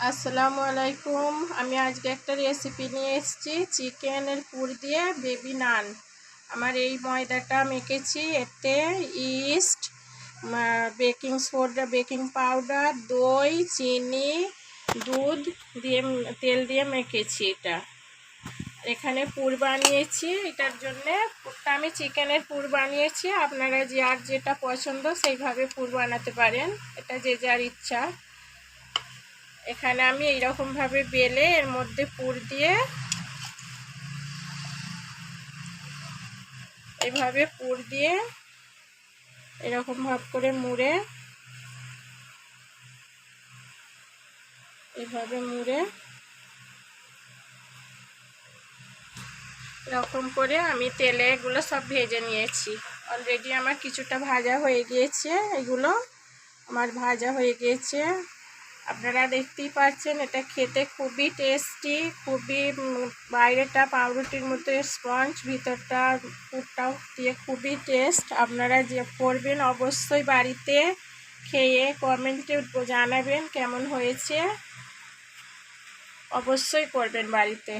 আসসালামু আলাইকুম। আমি আজকে একটা রেসিপি নিয়ে এসেছি চিকেনের পুর দিয়ে বেবি নান। আমার এই ময়দাটা মেখেছি, এতে east, baking soda, baking powder, দই, চিনি, দুধ দিয়ে তেল দিয়ে মেখেছি। এখানে পুর বানিয়েছি। এটার জন্যে পুরটা আমি চিকেনের পুর বানিয়েছি। আপনারা যার যেটা পছন্দ সেইভাবে পুর বানাতে পারেন, এটা যে যার ইচ্ছা। এখানে আমি এইরকমভাবে বেলে এর মধ্যে পুর দিয়ে এইভাবে পুর দিয়ে এরকম ভাব করে মুড়ে এইভাবে মুড়ে এরকম করে আমি তেলে এগুলো সব ভেজে নিয়েছি। অলরেডি আমার কিছুটা ভাজা হয়ে গিয়েছে। এগুলো আমার ভাজা হয়ে গিয়েছে, আপনারা দেখতেই পাচ্ছেন। এটা খেতে খুবই টেস্টি, খুবই বাইরেটা পাউরুটির মতো স্পঞ্জ, ভিতরটা পুরটাও দিয়ে খুবই টেস্ট। আপনারা যে করবেন অবশ্যই বাড়িতে, খেয়ে কমেন্টে জানাবেন কেমন হয়েছে। অবশ্যই করবেন বাড়িতে।